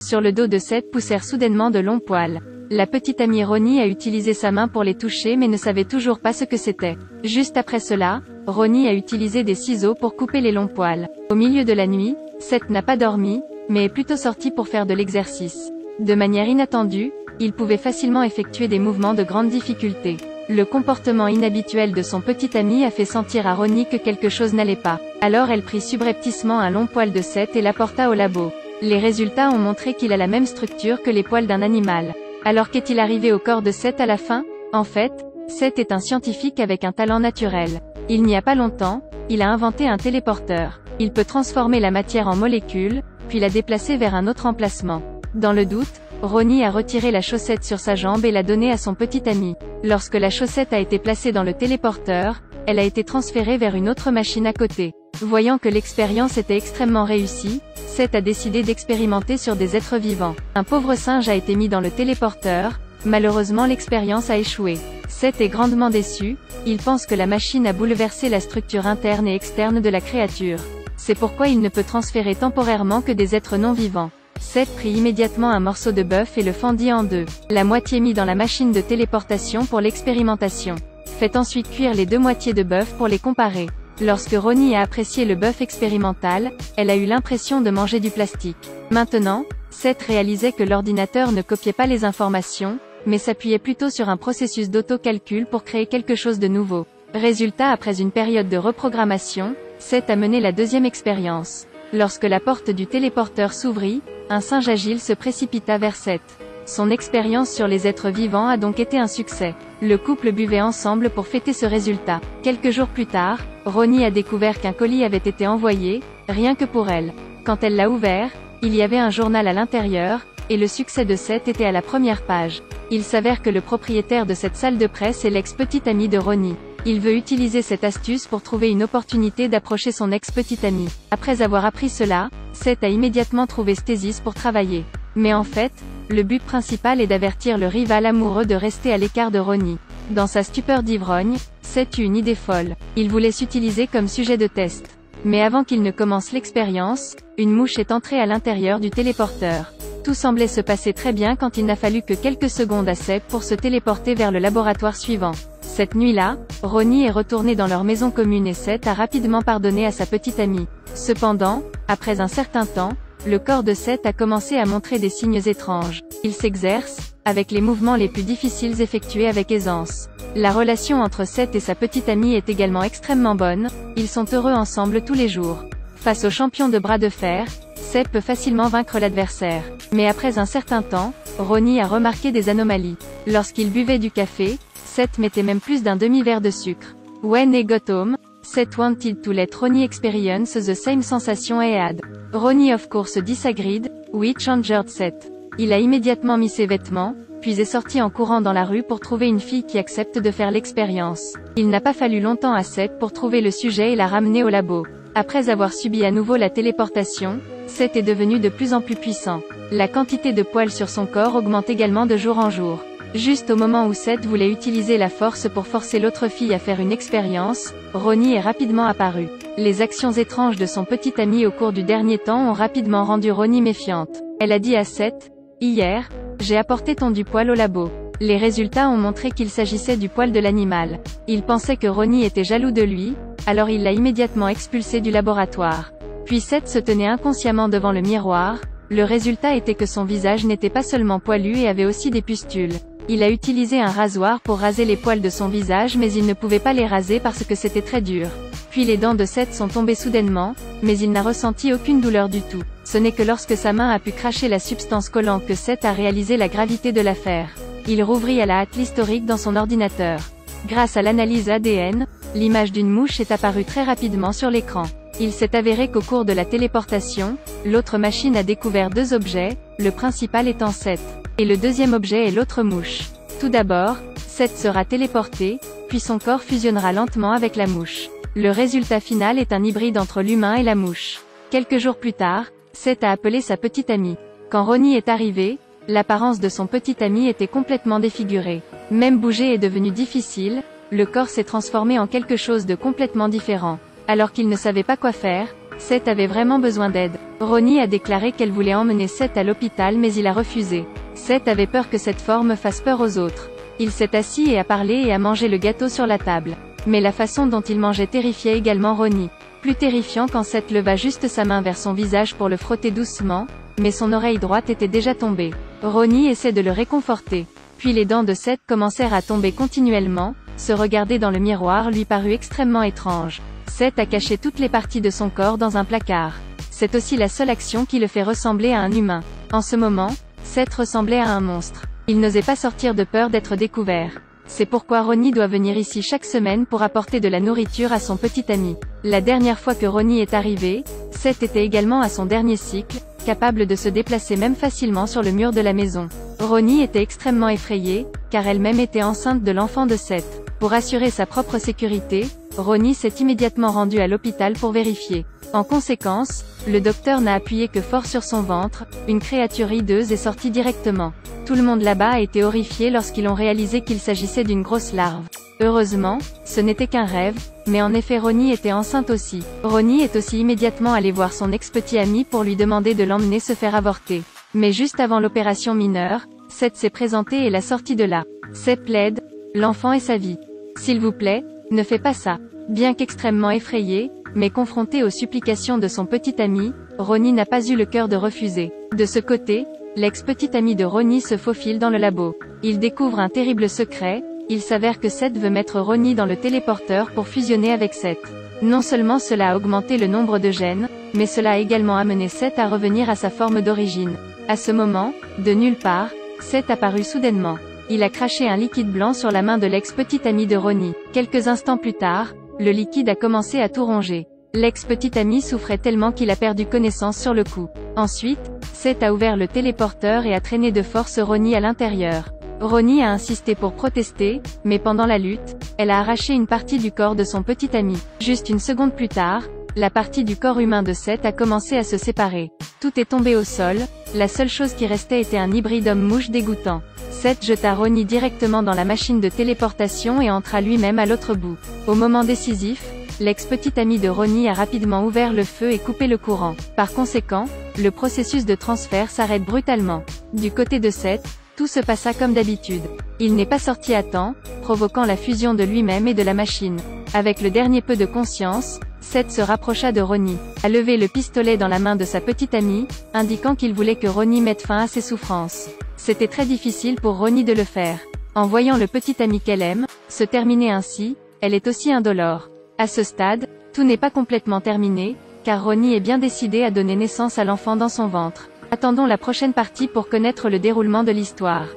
Sur le dos de Seth poussèrent soudainement de longs poils. La petite amie Ronnie a utilisé sa main pour les toucher mais ne savait toujours pas ce que c'était. Juste après cela, Ronnie a utilisé des ciseaux pour couper les longs poils. Au milieu de la nuit, Seth n'a pas dormi, mais est plutôt sorti pour faire de l'exercice. De manière inattendue, il pouvait facilement effectuer des mouvements de grande difficulté. Le comportement inhabituel de son petit ami a fait sentir à Ronnie que quelque chose n'allait pas. Alors elle prit subrepticement un long poil de Seth et l'apporta au labo. Les résultats ont montré qu'il a la même structure que les poils d'un animal. Alors qu'est-il arrivé au corps de Seth à la fin? En fait, Seth est un scientifique avec un talent naturel. Il n'y a pas longtemps, il a inventé un téléporteur. Il peut transformer la matière en molécules, puis la déplacer vers un autre emplacement. Dans le doute, Ronnie a retiré la chaussette sur sa jambe et l'a donnée à son petit ami. Lorsque la chaussette a été placée dans le téléporteur, elle a été transférée vers une autre machine à côté. Voyant que l'expérience était extrêmement réussie, Seth a décidé d'expérimenter sur des êtres vivants. Un pauvre singe a été mis dans le téléporteur, malheureusement l'expérience a échoué. Seth est grandement déçu, il pense que la machine a bouleversé la structure interne et externe de la créature. C'est pourquoi il ne peut transférer temporairement que des êtres non vivants. Seth prit immédiatement un morceau de bœuf et le fendit en deux. La moitié mis dans la machine de téléportation pour l'expérimentation. Faites ensuite cuire les deux moitiés de bœuf pour les comparer. Lorsque Ronnie a apprécié le bœuf expérimental, elle a eu l'impression de manger du plastique. Maintenant, Seth réalisait que l'ordinateur ne copiait pas les informations, mais s'appuyait plutôt sur un processus d'auto-calcul pour créer quelque chose de nouveau. Résultat, après une période de reprogrammation, Seth a mené la deuxième expérience. Lorsque la porte du téléporteur s'ouvrit, un singe agile se précipita vers Seth. Son expérience sur les êtres vivants a donc été un succès. Le couple buvait ensemble pour fêter ce résultat. Quelques jours plus tard, Ronnie a découvert qu'un colis avait été envoyé, rien que pour elle. Quand elle l'a ouvert, il y avait un journal à l'intérieur, et le succès de Seth était à la première page. Il s'avère que le propriétaire de cette salle de presse est l'ex-petit ami de Ronnie. Il veut utiliser cette astuce pour trouver une opportunité d'approcher son ex-petit ami. Après avoir appris cela, Seth a immédiatement trouvé Stasis pour travailler. Mais en fait, le but principal est d'avertir le rival amoureux de rester à l'écart de Ronnie. Dans sa stupeur d'ivrogne, Seth eut une idée folle. Il voulait s'utiliser comme sujet de test. Mais avant qu'il ne commence l'expérience, une mouche est entrée à l'intérieur du téléporteur. Tout semblait se passer très bien quand il n'a fallu que quelques secondes à Seth pour se téléporter vers le laboratoire suivant. Cette nuit-là, Ronnie est retournée dans leur maison commune et Seth a rapidement pardonné à sa petite amie. Cependant, après un certain temps, le corps de Seth a commencé à montrer des signes étranges. Il s'exerce, avec les mouvements les plus difficiles effectués avec aisance. La relation entre Seth et sa petite amie est également extrêmement bonne, ils sont heureux ensemble tous les jours. Face au champion de bras de fer, Seth peut facilement vaincre l'adversaire. Mais après un certain temps, Ronnie a remarqué des anomalies. Lorsqu'il buvait du café, Seth mettait même plus d'un demi-verre de sucre. When he got home, Seth wanted to let Ronnie experience the same sensation he had. Ronnie of course disagreed, which angered Seth. Il a immédiatement mis ses vêtements, puis est sorti en courant dans la rue pour trouver une fille qui accepte de faire l'expérience. Il n'a pas fallu longtemps à Seth pour trouver le sujet et la ramener au labo. Après avoir subi à nouveau la téléportation, Seth est devenu de plus en plus puissant. La quantité de poils sur son corps augmente également de jour en jour. Juste au moment où Seth voulait utiliser la force pour forcer l'autre fille à faire une expérience, Ronnie est rapidement apparue. Les actions étranges de son petit ami au cours du dernier temps ont rapidement rendu Ronnie méfiante. Elle a dit à Seth, « Hier, j'ai apporté ton du poil au labo. » Les résultats ont montré qu'il s'agissait du poil de l'animal. Il pensait que Ronnie était jaloux de lui, alors il l'a immédiatement expulsé du laboratoire. Puis Seth se tenait inconsciemment devant le miroir. Le résultat était que son visage n'était pas seulement poilu et avait aussi des pustules. Il a utilisé un rasoir pour raser les poils de son visage mais il ne pouvait pas les raser parce que c'était très dur. Puis les dents de Seth sont tombées soudainement, mais il n'a ressenti aucune douleur du tout. Ce n'est que lorsque sa main a pu cracher la substance collante que Seth a réalisé la gravité de l'affaire. Il rouvrit à la hâte l'historique dans son ordinateur. Grâce à l'analyse ADN, l'image d'une mouche est apparue très rapidement sur l'écran. Il s'est avéré qu'au cours de la téléportation, l'autre machine a découvert deux objets, le principal étant Seth. Et le deuxième objet est l'autre mouche. Tout d'abord, Seth sera téléporté, puis son corps fusionnera lentement avec la mouche. Le résultat final est un hybride entre l'humain et la mouche. Quelques jours plus tard, Seth a appelé sa petite amie. Quand Ronnie est arrivé, l'apparence de son petit ami était complètement défigurée. Même bouger est devenu difficile, le corps s'est transformé en quelque chose de complètement différent. Alors qu'il ne savait pas quoi faire, Seth avait vraiment besoin d'aide. Ronnie a déclaré qu'elle voulait emmener Seth à l'hôpital mais il a refusé. Seth avait peur que cette forme fasse peur aux autres. Il s'est assis et a parlé et a mangé le gâteau sur la table. Mais la façon dont il mangeait terrifiait également Ronnie. Plus terrifiant quand Seth leva juste sa main vers son visage pour le frotter doucement, mais son oreille droite était déjà tombée. Ronnie essaie de le réconforter. Puis les dents de Seth commencèrent à tomber continuellement, se regarder dans le miroir lui parut extrêmement étrange. Seth a caché toutes les parties de son corps dans un placard. C'est aussi la seule action qui le fait ressembler à un humain. En ce moment, Seth ressemblait à un monstre. Il n'osait pas sortir de peur d'être découvert. C'est pourquoi Ronnie doit venir ici chaque semaine pour apporter de la nourriture à son petit ami. La dernière fois que Ronnie est arrivé, Seth était également à son dernier cycle, capable de se déplacer même facilement sur le mur de la maison. Ronnie était extrêmement effrayée, car elle-même était enceinte de l'enfant de Seth. Pour assurer sa propre sécurité, Ronnie s'est immédiatement rendue à l'hôpital pour vérifier. En conséquence, le docteur n'a appuyé que fort sur son ventre, une créature hideuse est sortie directement. Tout le monde là-bas a été horrifié lorsqu'ils ont réalisé qu'il s'agissait d'une grosse larve. Heureusement, ce n'était qu'un rêve, mais en effet Ronnie était enceinte aussi. Ronnie est aussi immédiatement allé voir son ex-petit ami pour lui demander de l'emmener se faire avorter. Mais juste avant l'opération mineure, Seth s'est présenté et l'a sorti de là. Seth plaide, l'enfant est sa vie. S'il vous plaît, ne fais pas ça. Bien qu'extrêmement effrayé, mais confronté aux supplications de son petit ami, Ronnie n'a pas eu le cœur de refuser. De ce côté, l'ex-petit ami de Ronnie se faufile dans le labo. Il découvre un terrible secret, il s'avère que Seth veut mettre Ronnie dans le téléporteur pour fusionner avec Seth. Non seulement cela a augmenté le nombre de gènes, mais cela a également amené Seth à revenir à sa forme d'origine. À ce moment, de nulle part, Seth apparut soudainement. Il a craché un liquide blanc sur la main de l'ex-petit ami de Ronnie. Quelques instants plus tard, le liquide a commencé à tout ronger. L'ex-petit ami souffrait tellement qu'il a perdu connaissance sur le coup. Ensuite, Seth a ouvert le téléporteur et a traîné de force Ronnie à l'intérieur. Ronnie a insisté pour protester, mais pendant la lutte, elle a arraché une partie du corps de son petit ami. Juste une seconde plus tard, la partie du corps humain de Seth a commencé à se séparer. Tout est tombé au sol, la seule chose qui restait était un hybride homme-mouche dégoûtant. Seth jeta Ronnie directement dans la machine de téléportation et entra lui-même à l'autre bout. Au moment décisif, l'ex-petit ami de Ronnie a rapidement ouvert le feu et coupé le courant. Par conséquent, le processus de transfert s'arrête brutalement. Du côté de Seth, tout se passa comme d'habitude. Il n'est pas sorti à temps, provoquant la fusion de lui-même et de la machine. Avec le dernier peu de conscience, Seth se rapprocha de Ronnie, a levé le pistolet dans la main de sa petite amie, indiquant qu'il voulait que Ronnie mette fin à ses souffrances. C'était très difficile pour Ronnie de le faire. En voyant le petit ami qu'elle aime se terminer ainsi, elle est aussi indolore. À ce stade, tout n'est pas complètement terminé, car Ronnie est bien décidée à donner naissance à l'enfant dans son ventre. Attendons la prochaine partie pour connaître le déroulement de l'histoire.